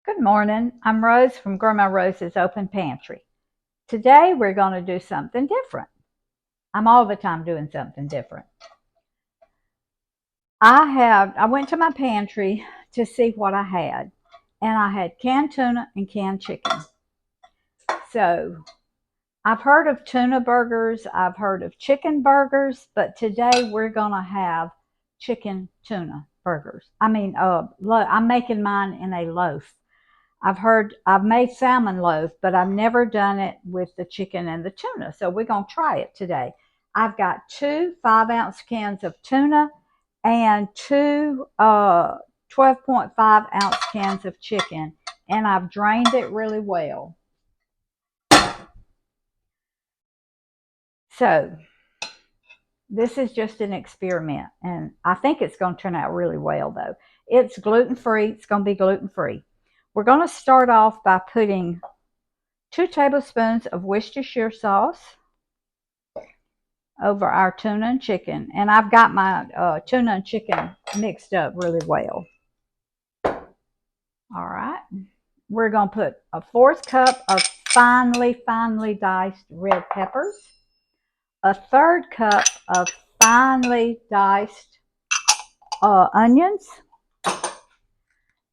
Good morning. I'm Rose from Grandma Rose's Open Pantry. Today we're going to do something different. I'm all the time doing something different. I went to my pantry to see what I had, and I had canned tuna and canned chicken. So I've heard of tuna burgers, I've heard of chicken burgers, but today we're going to have chicken tuna burgers. I'm making mine in a loaf. I've made salmon loaf, but I've never done it with the chicken and the tuna. So we're going to try it today. I've got two 5-ounce cans of tuna and two 12.5-ounce cans of chicken, and I've drained it really well. So this is just an experiment, and I think it's going to turn out really well, though. It's gluten-free. It's going to be gluten-free. We're going to start off by putting 2 tablespoons of Worcestershire sauce over our tuna and chicken. And I've got my tuna and chicken mixed up really well. All right. We're going to put a 1/4 cup of finely diced red peppers, a 1/3 cup of finely diced onions.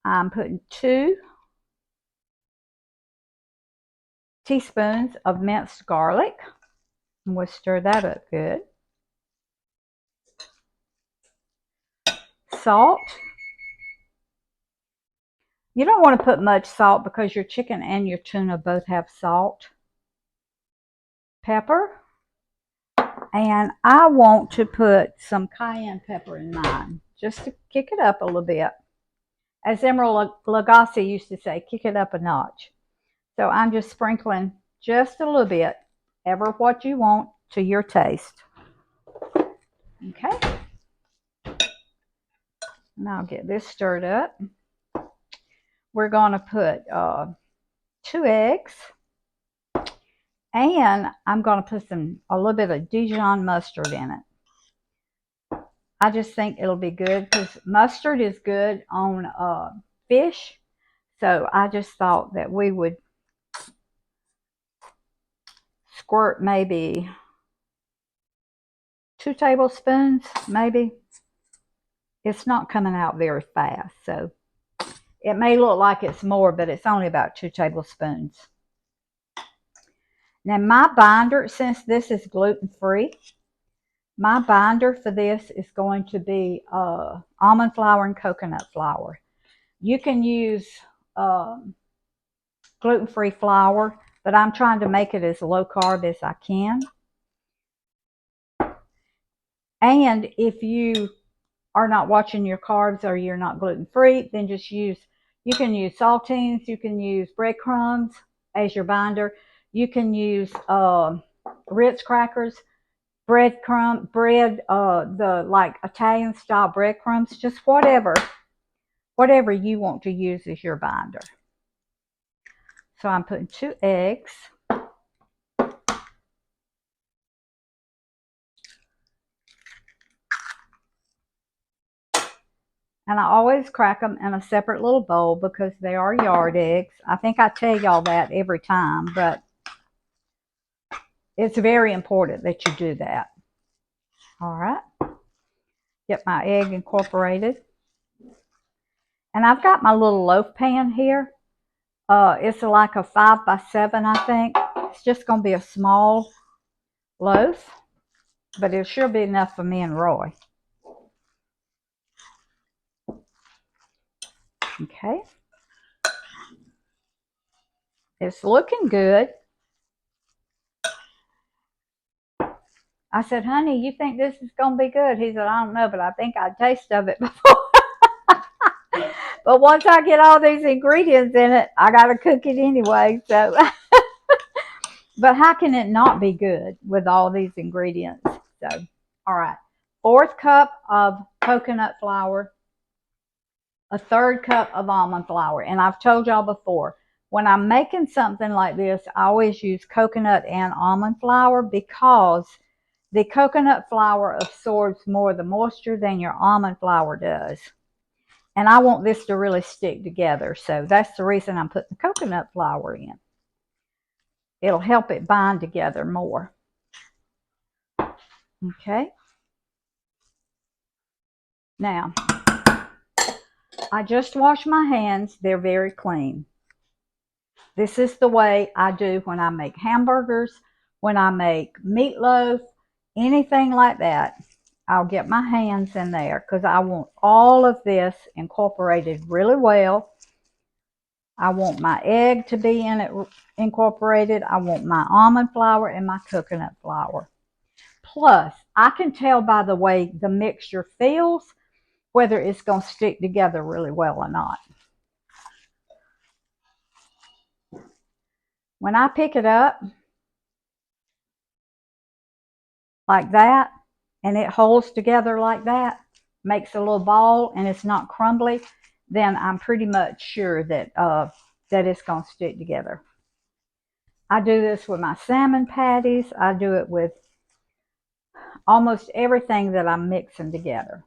I'm putting 2 teaspoons of minced garlic. And we'll stir that up good. Salt. You don't want to put much salt because your chicken and your tuna both have salt. Pepper. And I want to put some cayenne pepper in mine, just to kick it up a little bit. As Emerald Lagasse used to say, kick it up a notch. So I'm just sprinkling just a little bit, ever what you want to your taste. Okay. And I'll get this stirred up. We're going to put 2 eggs. And I'm going to put a little bit of Dijon mustard in it. I just think it'll be good because mustard is good on fish. So I just thought that we would squirt maybe 2 tablespoons, maybe. It's not coming out very fast, so it may look like it's more, but it's only about 2 tablespoons. Now my binder, since this is gluten-free, my binder for this is going to be almond flour and coconut flour. You can use gluten-free flour, but I'm trying to make it as low carb as I can. And if you are not watching your carbs or you're not gluten-free, then you can use saltines, you can use breadcrumbs as your binder. You can use Ritz crackers, bread, the like Italian style breadcrumbs, just whatever you want to use as your binder. So I'm putting 2 eggs. And I always crack them in a separate little bowl because they are yard eggs. I think I tell y'all that every time, but it's very important that you do that. All right. Get my egg incorporated. And I've got my little loaf pan here. It's like a 5 by 7, I think. It's just going to be a small loaf, but it'll sure be enough for me and Roy. Okay. It's looking good. I said, honey, you think this is going to be good? He said, I don't know, but I think I taste of it before. But once I get all these ingredients in it, I got to cook it anyway. So, but how can it not be good with all these ingredients? So, all right. 1/4 cup of coconut flour, a 1/3 cup of almond flour. And I've told y'all before, when I'm making something like this, I always use coconut and almond flour because the coconut flour absorbs more of the moisture than your almond flour does. And I want this to really stick together. So that's the reason I'm putting the coconut flour in. It'll help it bind together more. Okay. Now, I just washed my hands. They're very clean. This is the way I do when I make hamburgers, when I make meatloaf, anything like that. I'll get my hands in there because I want all of this incorporated really well. I want my egg to be in it incorporated. I want my almond flour and my coconut flour. Plus, I can tell by the way the mixture feels whether it's going to stick together really well or not. When I pick it up like that, and it holds together like that, makes a little ball, and it's not crumbly, then I'm pretty much sure that that it's going to stick together. I do this with my salmon patties. I do it with almost everything that I'm mixing together.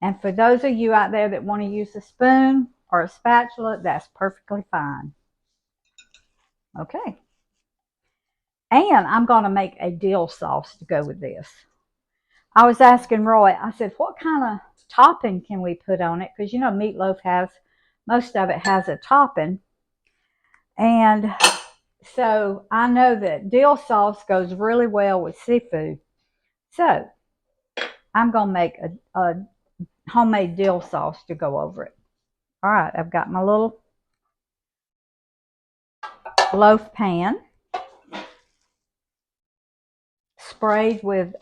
And for those of you out there that want to use a spoon or a spatula, that's perfectly fine. Okay. And I'm going to make a dill sauce to go with this. I was asking Roy, I said, what kind of topping can we put on it? Because, you know, meatloaf has, most of it has a topping. And so I know that dill sauce goes really well with seafood. So I'm going to make a homemade dill sauce to go over it. All right, I've got my little loaf pan sprayed with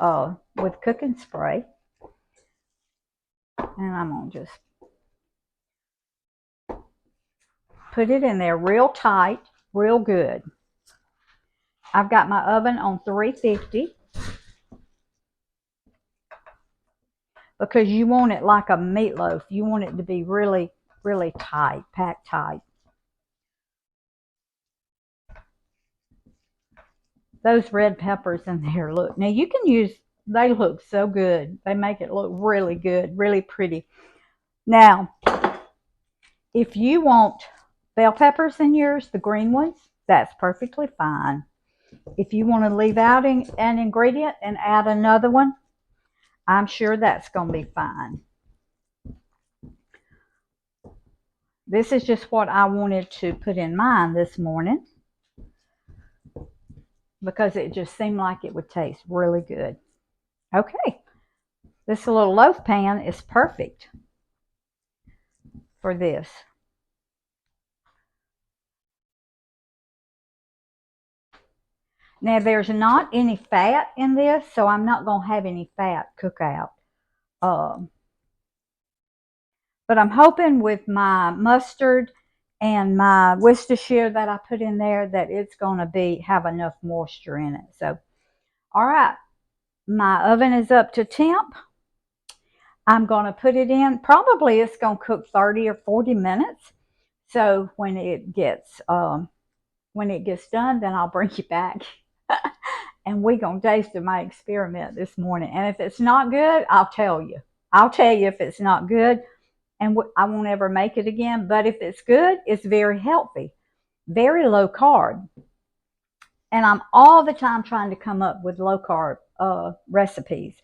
cooking spray. And I'm going to just put it in there real tight, real good. I've got my oven on 350 because you want it like a meatloaf. You want it to be really, really tight, packed tight. Those red peppers in there, look. Now you can use, they look so good. They make it look really good, really pretty. Now, if you want bell peppers in yours, the green ones, that's perfectly fine. If you want to leave out an ingredient and add another one, I'm sure that's going to be fine. This is just what I wanted to put in mine this morning because it just seemed like it would taste really good. Okay, this little loaf pan is perfect for this. Now, there's not any fat in this, so I'm not going to have any fat cook out. But I'm hoping with my mustard and my Worcestershire that I put in there that it's going to have enough moisture in it. So, all right, my oven is up to temp. I'm going to put it in. Probably it's going to cook 30 or 40 minutes. So when it gets done, then I'll bring you back. And we're going to taste my experiment this morning. And if it's not good, I'll tell you. I'll tell you if it's not good. And I won't ever make it again. But if it's good, it's very healthy. Very low carb. And I'm all the time trying to come up with low carb recipes.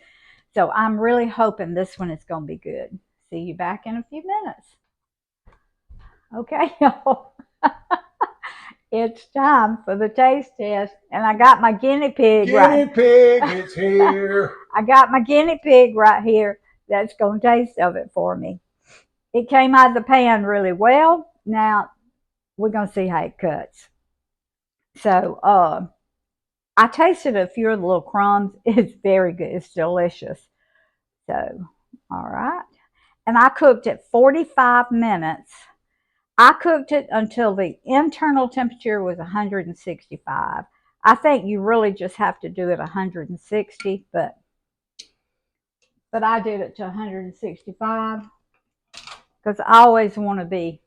So I'm really hoping this one is going to be good. See you back in a few minutes. Okay, y'all. It's time for the taste test. And I got my guinea pig Guinea pig is here. I got my guinea pig right here that's going to taste of it for me. It came out of the pan really well. Now, we're going to see how it cuts. So, I tasted a few of the little crumbs. It's very good. It's delicious. So, all right. And I cooked it 45 minutes. I cooked it until the internal temperature was 165. I think you really just have to do it 160, but I did it to 165 because I always want to be,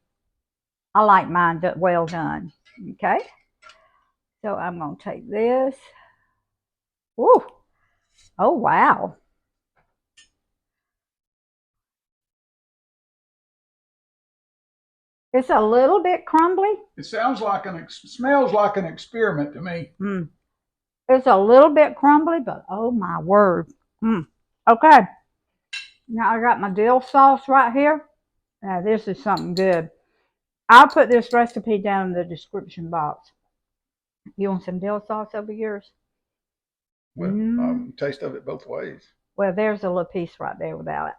I like mine well done. Okay. So I'm going to take this. Woo. Oh, wow. It's a little bit crumbly. It sounds like smells like an experiment to me. It's a little bit crumbly, but oh my word. Okay. Now I got my dill sauce right here. Now this is something good. I'll put this recipe down in the description box. You want some dill sauce over yours? Well, taste of it both ways. Well, there's a little piece right there without it.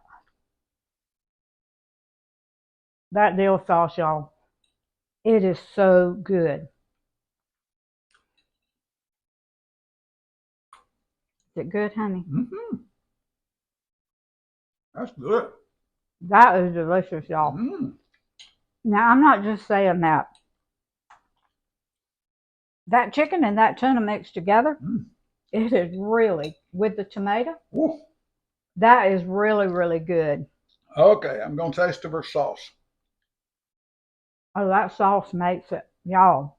That dill sauce, y'all, it is so good. Is it good, honey? That's good. That is delicious, y'all. Now, I'm not just saying that. That chicken and that tuna mixed together, it is really, with the tomato, that is really, really good. Okay, I'm going to taste of her sauce. Oh, that sauce makes it, y'all.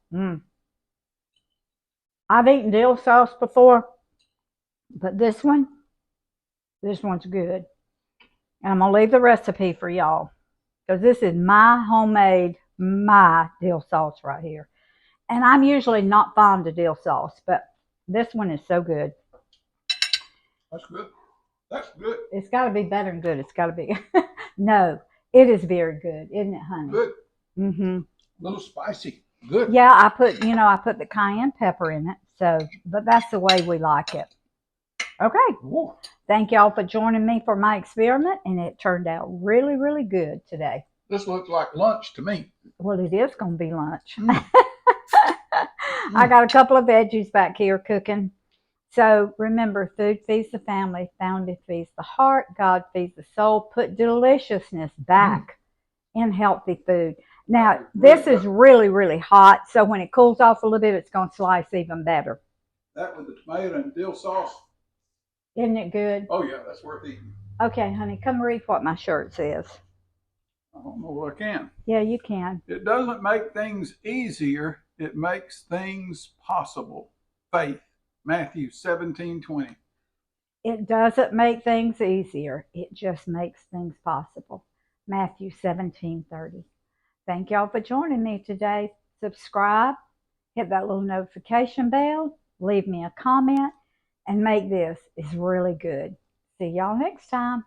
I've eaten dill sauce before, but this one's good. And I'm going to leave the recipe for y'all, because this is my homemade, my dill sauce right here. And I'm usually not fond of dill sauce, but this one is so good. That's good. That's good. It's got to be better than good. It's got to be. No, it is very good, isn't it, honey? Good. A little spicy. Good. Yeah, I put the cayenne pepper in it. So, but that's the way we like it. Okay. Ooh. Thank y'all for joining me for my experiment, and it turned out really, really good today. This looks like lunch to me. Well, it is going to be lunch. I got a couple of veggies back here cooking. So remember, food feeds the family, family feeds the heart, God feeds the soul. Put deliciousness back in healthy food. Now, this is really, really hot, so when it cools off a little bit, it's going to slice even better. That with the tomato and dill sauce. Isn't it good? Oh, yeah, that's worth eating. Okay, honey, come read what my shirt says. I don't know if I can. Yeah, you can. It doesn't make things easier. It makes things possible. Faith. Matthew 17:20. It doesn't make things easier. It just makes things possible. Matthew 17:30. Thank y'all for joining me today. Subscribe, hit that little notification bell, leave me a comment, and make this is really good. See y'all next time.